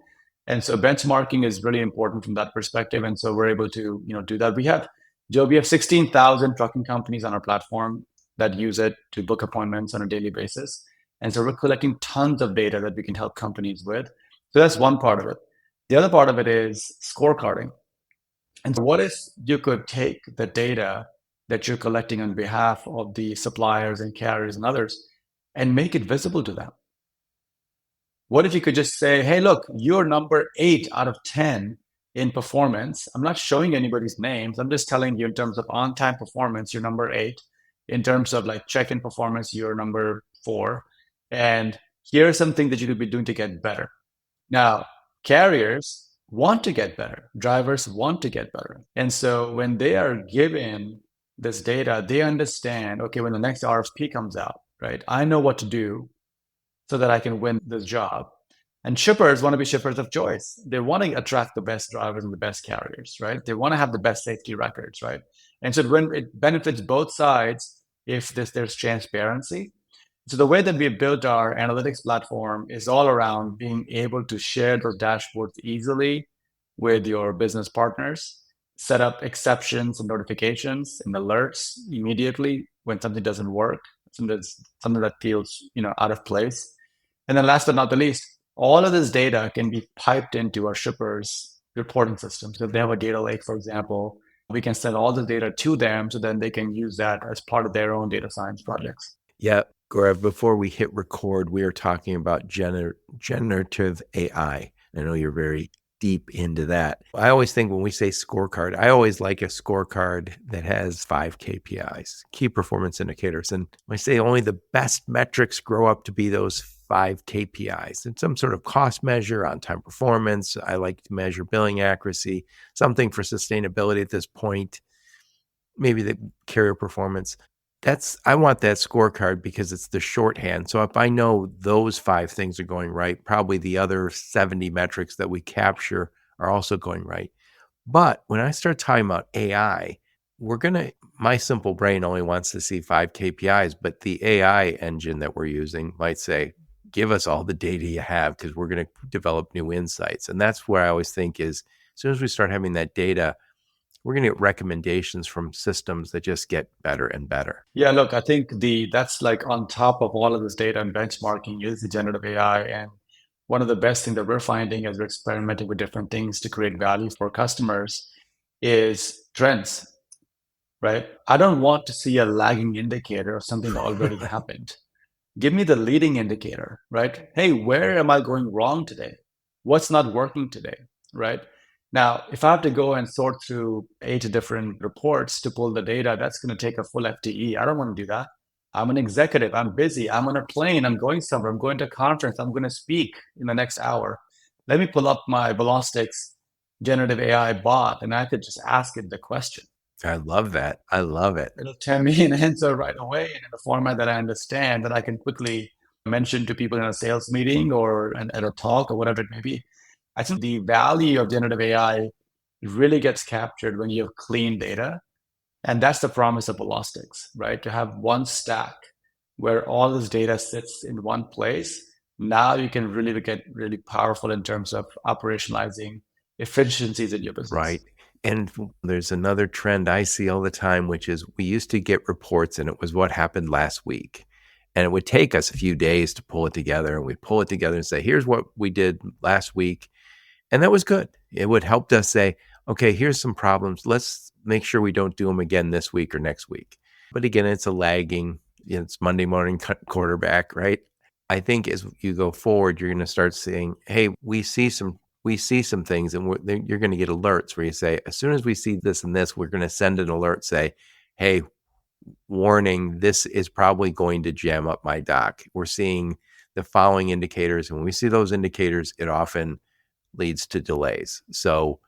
And so benchmarking is really important from that perspective. And so we're able to, do that. We have 16,000 trucking companies on our platform that use it to book appointments on a daily basis. And so we're collecting tons of data that we can help companies with. So that's one part of it. The other part of it is scorecarding. And so what if you could take the data that you're collecting on behalf of the suppliers and carriers and others and make it visible to them? What if you could just say, hey, look, you're number 8 out of 10 in performance. I'm not showing anybody's names. I'm just telling you in terms of on-time performance, you're number 8. In terms of like check-in performance, you're number 4. And here are some things that you could be doing to get better. Now, carriers want to get better. Drivers want to get better. And so when they are given this data, they understand, okay, when the next RFP comes out, right, I know what to do so that I can win this job. And shippers want to be shippers of choice. They want to attract the best drivers and the best carriers, right? They want to have the best safety records, right? And so when it benefits both sides if there's transparency. So the way that we built our analytics platform is all around being able to share those dashboards easily with your business partners, set up exceptions and notifications and alerts immediately when something doesn't work, something that feels out of place. And then last but not the least, all of this data can be piped into our shippers reporting systems. So if they have a data lake, for example, we can send all the data to them so then they can use that as part of their own data science projects. Yeah, Gaurav, before we hit record, we are talking about generative AI. I know you're very deep into that. I always think when we say scorecard, I always like a scorecard that has 5 KPIs, key performance indicators. And I say only the best metrics grow up to be those 5 KPIs and some sort of cost measure, on-time performance. I like to measure billing accuracy, something for sustainability at this point, maybe the carrier performance. I want that scorecard because it's the shorthand. So if I know those 5 things are going right, probably the other 70 metrics that we capture are also going right. But when I start talking about AI, my simple brain only wants to see 5 KPIs, but the AI engine that we're using might say, give us all the data you have because we're going to develop new insights. And that's where I always think is as soon as we start having that data, we're going to get recommendations from systems that just get better and better. Yeah, look, I think that's like on top of all of this data and benchmarking is the generative AI. And one of the best things that we're finding as we're experimenting with different things to create value for customers is trends, right? I don't want to see a lagging indicator of something that already happened. Give me the leading indicator, right? Hey, where am I going wrong today? What's not working today, right? Now, if I have to go and sort through 8 different reports to pull the data, that's going to take a full FTE. I don't want to do that. I'm an executive. I'm busy. I'm on a plane. I'm going somewhere. I'm going to a conference. I'm going to speak in the next hour. Let me pull up my Velostics generative AI bot, and I could just ask it the question. I love that. I love it. It'll tell me an answer right away in a format that I understand that I can quickly mention to people in a sales meeting or at a talk or whatever it may be. I think the value of generative AI really gets captured when you have clean data. And that's the promise of Velostics, right? To have one stack where all this data sits in one place. Now you can really get really powerful in terms of operationalizing efficiencies in your business. Right. And there's another trend I see all the time, which is we used to get reports and it was what happened last week. And it would take us a few days to pull it together. And we'd pull it together and say, here's what we did last week. And that was good. It would help us say, okay, here's some problems. Let's make sure we don't do them again this week or next week. But again, it's a lagging, it's Monday morning quarterback, right? I think as you go forward, you're going to start seeing, hey, we we see some things and you're going to get alerts where you say, as soon as we see this and this, we're going to send an alert, say, hey, warning, this is probably going to jam up my dock. We're seeing the following indicators. And when we see those indicators, it often leads to delays. So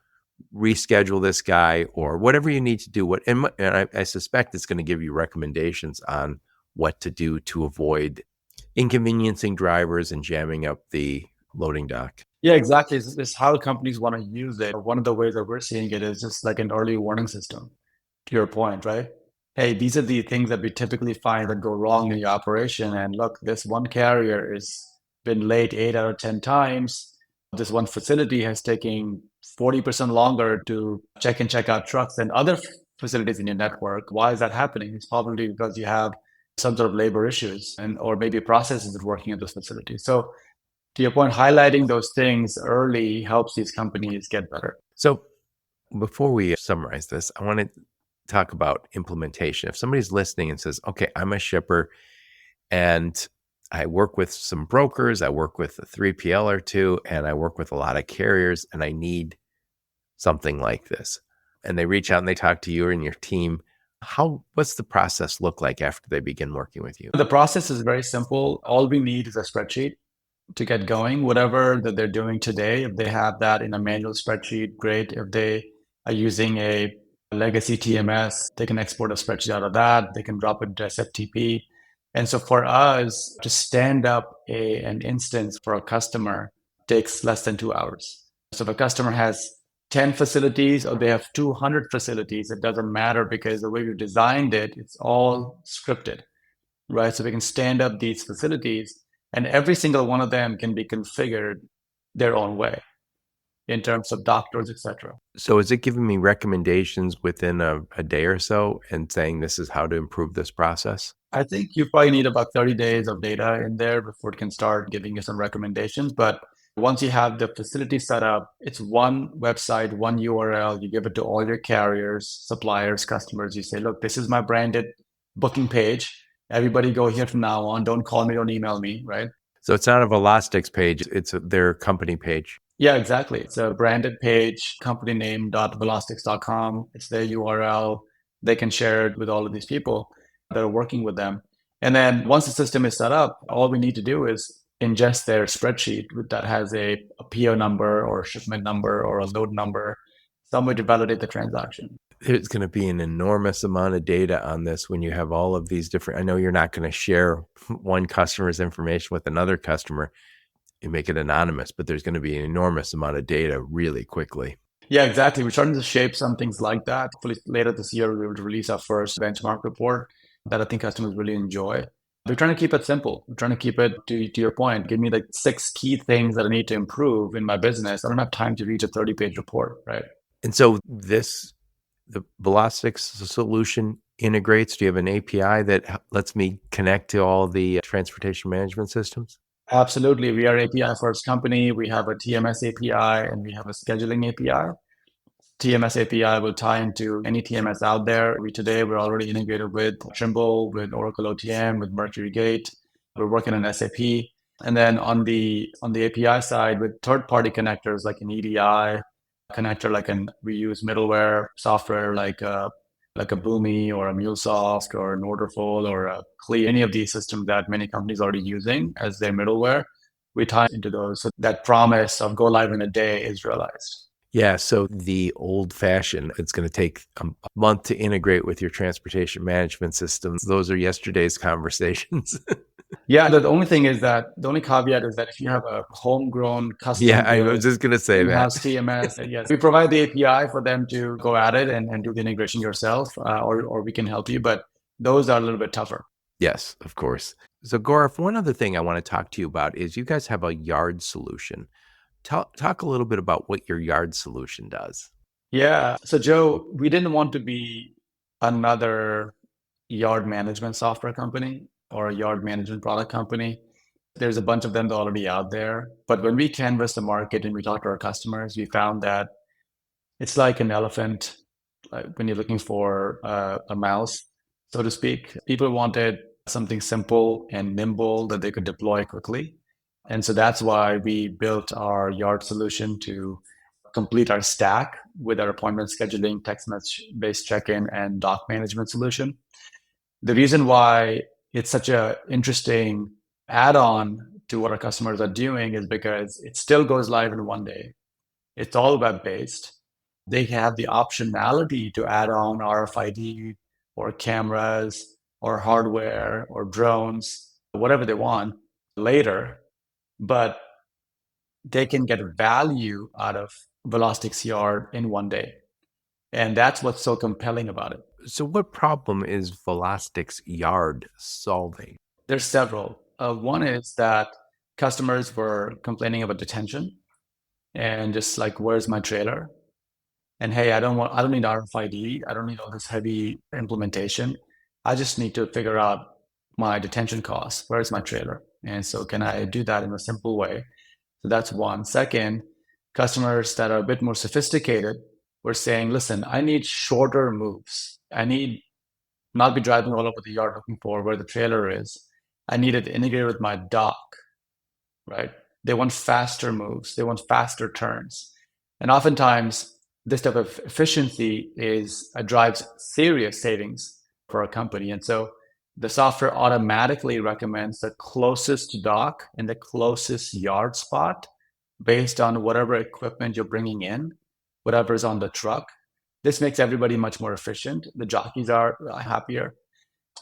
reschedule this guy or whatever you need to do. And I suspect it's going to give you recommendations on what to do to avoid inconveniencing drivers and jamming up the loading dock. Yeah, exactly. It's how companies want to use it. One of the ways that we're seeing it is just like an early warning system, to your point, right? Hey, these are the things that we typically find that go wrong in your operation. And look, this one carrier has been late 8 out of 10 times. This one facility has taken 40% longer to check and check out trucks than other facilities in your network. Why is that happening? It's probably because you have some sort of labor issues or maybe processes that are working at those facilities. So to your point, highlighting those things early helps these companies get better. So before we summarize this, I want to talk about implementation. If somebody's listening and says, okay, I'm a shipper and I work with some brokers, I work with a 3PL or two, and I work with a lot of carriers, and I need something like this. And they reach out and they talk to you and your team. What's the process look like after they begin working with you? The process is very simple. All we need is a spreadsheet to get going. Whatever that they're doing today, if they have that in a manual spreadsheet, great. If they are using a legacy TMS, they can export a spreadsheet out of that. They can drop it to SFTP. And so for us to stand up an instance for a customer takes less than 2 hours. So if a customer has 10 facilities or they have 200 facilities, it doesn't matter because the way we've designed it, it's all scripted, right? So we can stand up these facilities and every single one of them can be configured their own way in terms of doctors, etc. So is it giving me recommendations within a day or so and saying this is how to improve this process? I think you probably need about 30 days of data in there before it can start giving you some recommendations. But once you have the facility set up, it's one website, one URL. You give it to all your carriers, suppliers, customers. You say, look, this is my branded booking page. Everybody go here from now on. Don't call me, don't email me, right? So it's not a Velostics page, it's their company page. Yeah, exactly. It's a branded page, company name.velostics.com. It's their URL. They can share it with all of these people that are working with them. And then once the system is set up, all we need to do is ingest their spreadsheet that has a PO number or a shipment number or a load number, some way to validate the transaction. There's going to be an enormous amount of data on this when you have all of these different. I know you're not going to share one customer's information with another customer. You make it anonymous, but there's going to be an enormous amount of data really quickly. Yeah, exactly. We're starting to shape some things like that. Hopefully later this year, we will release our first benchmark report that I think customers really enjoy. We're trying to keep it simple. We're trying to keep it to your point. Give me like 6 key things that I need to improve in my business. I don't have time to read a 30-page report, right? And so the Velostics solution integrates. Do you have an API that lets me connect to all the transportation management systems? Absolutely. We are an API first company. We have a TMS API and we have a scheduling API. TMS API will tie into any TMS out there. We're already integrated with Trimble, with Oracle OTM, with Mercury Gate. We're working on SAP. And then on the API side, with third-party connectors like an EDI connector, we use middleware software like a Boomi or a MuleSoft or an Orderful or a Clee, any of these systems that many companies are already using as their middleware. We tie into those so that promise of go live in a day is realized. Yeah, so the old-fashioned, it's going to take a month to integrate with your transportation management systems. Those are yesterday's conversations. Yeah, the only caveat is that if you have a homegrown custom, yeah, I was just going to say that. TMS, yes, we provide the API for them to go at it and do the integration yourself, or we can help you, but those are a little bit tougher. Yes, of course. So Gaurav, one other thing I want to talk to you about is you guys have a yard solution. Talk a little bit about what your yard solution does. Yeah. So Joe, we didn't want to be another yard management software company or a yard management product company. There's a bunch of them already out there. But when we canvassed the market and we talked to our customers, we found that it's like an elephant when you're looking for a mouse, so to speak. People wanted something simple and nimble that they could deploy quickly. And so that's why we built our yard solution to complete our stack with our appointment scheduling, text message based check-in, and doc management solution. The reason why it's such an interesting add-on to what our customers are doing is because it still goes live in one day. It's all web-based. They have the optionality to add on RFID or cameras or hardware or drones, whatever they want later, but they can get value out of Velostics Yard in one day. And that's what's so compelling about it. So what problem is Velostics Yard solving? There's several. One is that customers were complaining about detention and just like, where's my trailer? And hey, I don't need RFID. I don't need all this heavy implementation. I just need to figure out my detention costs. Where's my trailer? And so can I do that in a simple way? So that's one. Second, customers that are a bit more sophisticated were saying, listen, I need shorter moves. I need not be driving all over the yard looking for where the trailer is. I need it integrated with my dock, right? They want faster moves. They want faster turns. And oftentimes, this type of efficiency drives serious savings for a company. And so the software automatically recommends the closest dock and the closest yard spot based on whatever equipment you're bringing in, whatever's on the truck. This makes everybody much more efficient. The jockeys are happier.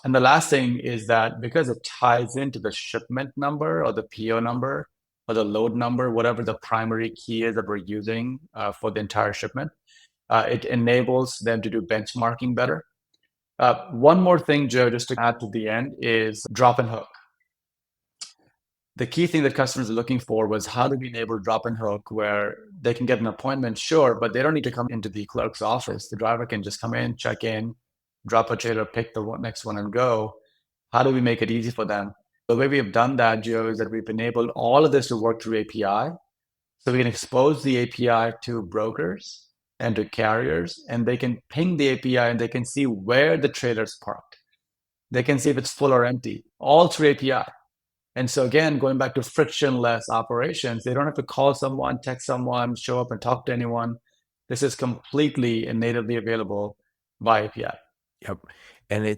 And the last thing is that because it ties into the shipment number or the PO number or the load number, whatever the primary key is that we're using for the entire shipment, it enables them to do benchmarking better. One more thing, Joe, just to add to the end, is drop and hook. The key thing that customers are looking for was how do we enable drop and hook where they can get an appointment, sure, but they don't need to come into the clerk's office. The driver can just come in, check in, drop a trailer, pick the next one and go. How do we make it easy for them? The way we have done that, Joe, is that we've enabled all of this to work through API. So we can expose the API to brokers and to carriers, and they can ping the API and they can see where the trailer's parked. They can see if it's full or empty, all through API. And so again, going back to frictionless operations, they don't have to call someone, text someone, show up and talk to anyone. This is completely and natively available by API. Yep. And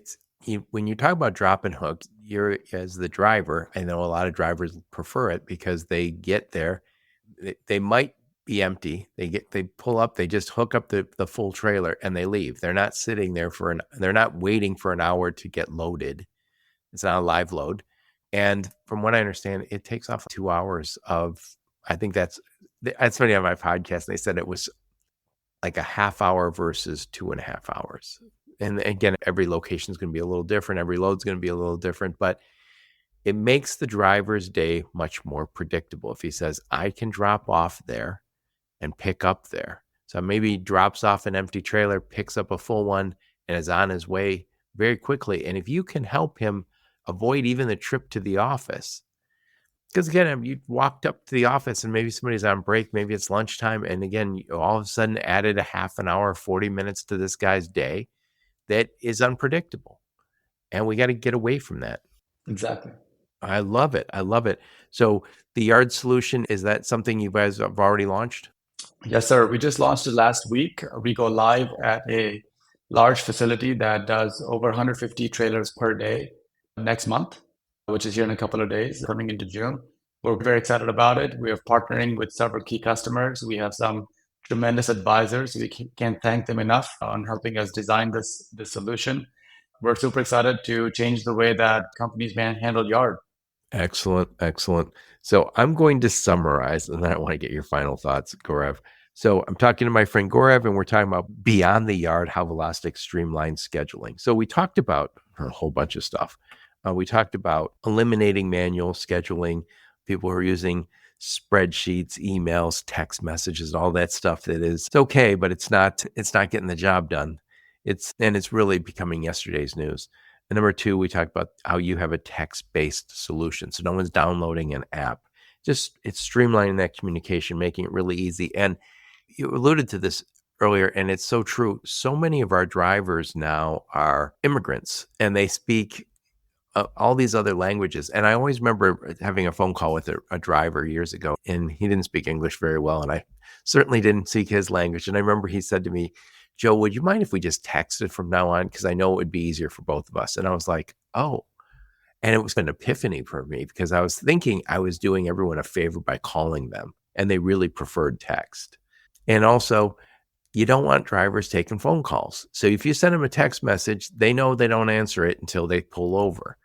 when you talk about drop and hook, you're as the driver, I know a lot of drivers prefer it because they get there, they might be empty. They pull up, they just hook up the full trailer and they leave. They're not sitting there they're not waiting for an hour to get loaded. It's not a live load. And from what I understand, it takes off 2 hours I think that's funny on my podcast. They said it was like a half hour versus 2.5 hours. And again, every location is going to be a little different. Every load's going to be a little different, but it makes the driver's day much more predictable. If he says, I can drop off there and pick up there. So maybe he drops off an empty trailer, picks up a full one, and is on his way very quickly. And if you can help him avoid even the trip to the office, because again, you walked up to the office and maybe somebody's on break, maybe it's lunchtime. And again, you all of a sudden added a half an hour, 40 minutes to this guy's day that is unpredictable. And we got to get away from that. Exactly. I love it. I love it. So the yard solution, is that something you guys have already launched? Yes, sir. We just launched it last week. We go live at a large facility that does over 150 trailers per day next month, which is here in a couple of days, coming into June. We're very excited about it. We are partnering with several key customers. We have some tremendous advisors. We can't thank them enough on helping us design this solution. We're super excited to change the way that companies handle yard. Excellent. Excellent. So I'm going to summarize, and then I want to get your final thoughts, Gaurav. So I'm talking to my friend Gaurav, and we're talking about beyond the yard, how Velostics streamlines scheduling. So we talked about a whole bunch of stuff. We talked about eliminating manual scheduling, people who are using spreadsheets, emails, text messages, all that stuff it's okay, but it's not getting the job done. It's really becoming yesterday's news. And number two, we talked about how you have a text-based solution. So no one's downloading an app. It's streamlining that communication, making it really easy. And you alluded to this earlier, and it's so true. So many of our drivers now are immigrants, and they speak all these other languages. And I always remember having a phone call with a driver years ago, and he didn't speak English very well. And I certainly didn't speak his language. And I remember he said to me, Joe, would you mind if we just texted from now on? Because I know it would be easier for both of us. And I was like, oh. And it was an epiphany for me because I was thinking I was doing everyone a favor by calling them, and they really preferred text. And also, you don't want drivers taking phone calls. So if you send them a text message, they know they don't answer it until they pull over.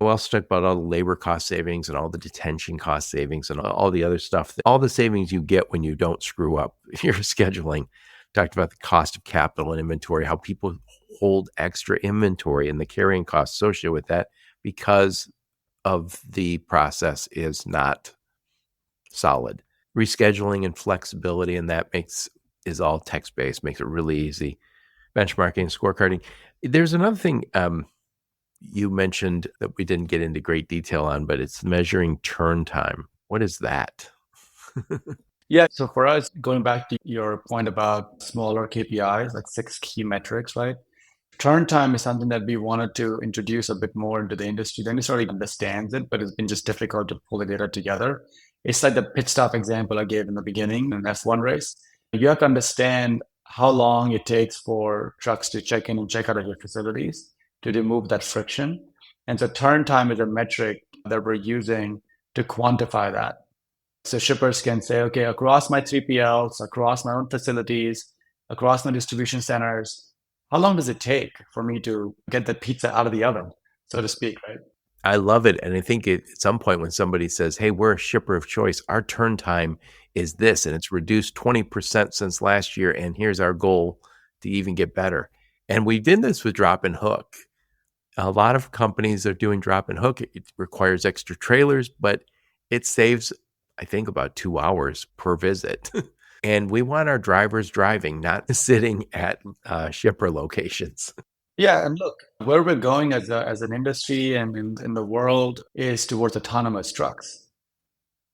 We'll also talk about all the labor cost savings and all the detention cost savings and all the other stuff, all the savings you get when you don't screw up your scheduling. Talked about the cost of capital and inventory, how people hold extra inventory and the carrying costs associated with that because of the process is not solid. Rescheduling and flexibility, and that is all text-based, makes it really easy. Benchmarking and scorecarding. There's another thing you mentioned that we didn't get into great detail on, but it's measuring turn time. What is that? Yeah. So for us, going back to your point about smaller KPIs, like 6 key metrics, right? Turn time is something that we wanted to introduce a bit more into the industry. The industry already understands it, but it's been just difficult to pull the data together. It's like the pit stop example I gave in the beginning in an F1 race. You have to understand how long it takes for trucks to check in and check out of your facilities to remove that friction. And so turn time is a metric that we're using to quantify that. So shippers can say, okay, across my 3PLs, across my own facilities, across my distribution centers, how long does it take for me to get the pizza out of the oven, so to speak, right? I love it. And I think at some point when somebody says, hey, we're a shipper of choice, our turn time is this, and it's reduced 20% since last year, and here's our goal to even get better. And we did this with drop and hook. A lot of companies are doing drop and hook. It requires extra trailers, but it saves, I think, about 2 hours per visit. And we want our drivers driving, not sitting at shipper locations. Yeah, and look, where we're going as an industry and in the world is towards autonomous trucks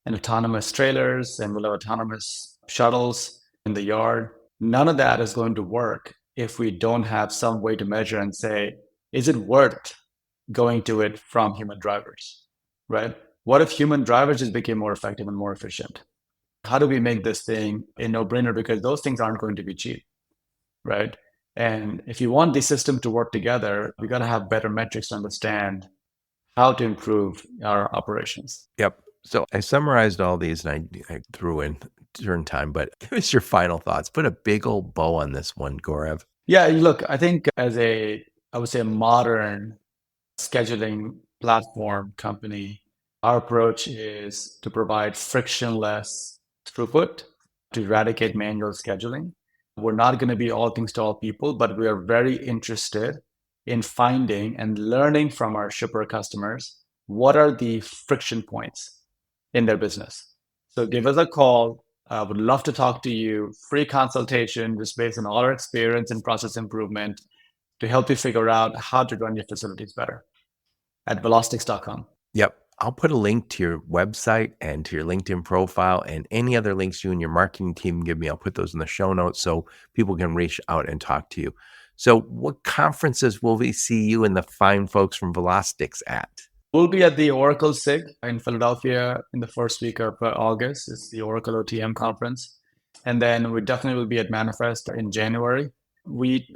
and autonomous trailers, and we'll have autonomous shuttles in the yard. None of that is going to work if we don't have some way to measure and say, is it worth going to it from human drivers, right? What if human drivers just became more effective and more efficient? How do we make this thing a no-brainer? Because those things aren't going to be cheap, right? And if you want the system to work together, we got to have better metrics to understand how to improve our operations. Yep. So I summarized all these and I threw in turn time, but give us your final thoughts. Put a big old bow on this one, Gaurav. Yeah, look, I think as I would say, a modern scheduling platform company, our approach is to provide frictionless throughput to eradicate manual scheduling. We're not going to be all things to all people, but we are very interested in finding and learning from our shipper customers what are the friction points in their business. So give us a call. I would love to talk to you. Free consultation, just based on all our experience in process improvement to help you figure out how to run your facilities better at velostics.com. Yep. I'll put a link to your website and to your LinkedIn profile and any other links you and your marketing team give me. I'll put those in the show notes so people can reach out and talk to you. So what conferences will we see you and the fine folks from Velostics at? We'll be at the Oracle SIG in Philadelphia in the first week of August. It's the Oracle OTM conference. And then we definitely will be at Manifest in January.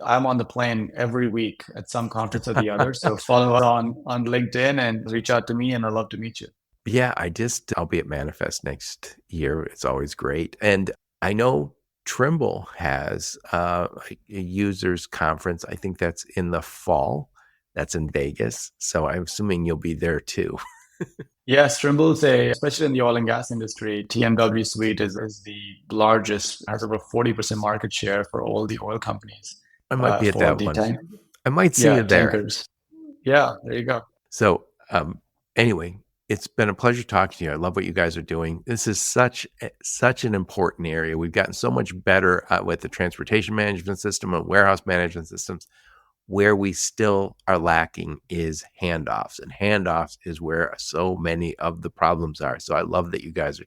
I'm on the plane every week at some conference or the other. So follow us on LinkedIn and reach out to me, and I'd love to meet you. Yeah, I'll be at Manifest next year. It's always great. And I know Trimble has a users conference. I think that's in the fall. That's in Vegas. So I'm assuming you'll be there too. Yes, Trimble is especially in the oil and gas industry, TMW Suite is the largest, has over 40% market share for all the oil companies. I might be at that one. I might see you there. Tankers. Yeah, there you go. So anyway, it's been a pleasure talking to you. I love what you guys are doing. This is such an important area. We've gotten so much better with the transportation management system and warehouse management systems. Where we still are lacking is handoffs, and handoffs is where so many of the problems are. So I love that you guys are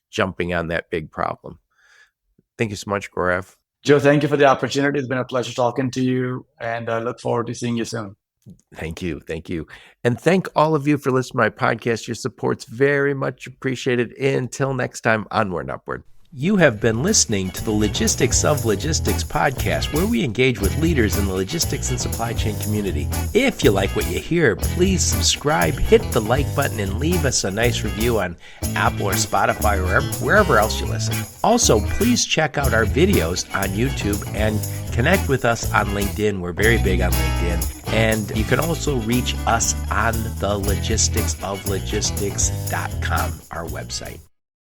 jumping on that big problem. Thank you so much, Gaurav. Joe, thank you for the opportunity. It's been a pleasure talking to you, and I look forward to seeing you soon. Thank you. Thank you. And thank all of you for listening to my podcast. Your support's very much appreciated. Until next time, onward and upward. You have been listening to the Logistics of Logistics podcast, where we engage with leaders in the logistics and supply chain community. If you like what you hear, please subscribe, hit the like button, and leave us a nice review on Apple or Spotify or wherever else you listen. Also, please check out our videos on YouTube and connect with us on LinkedIn. We're very big on LinkedIn. And you can also reach us on the logisticsoflogistics.com, our website.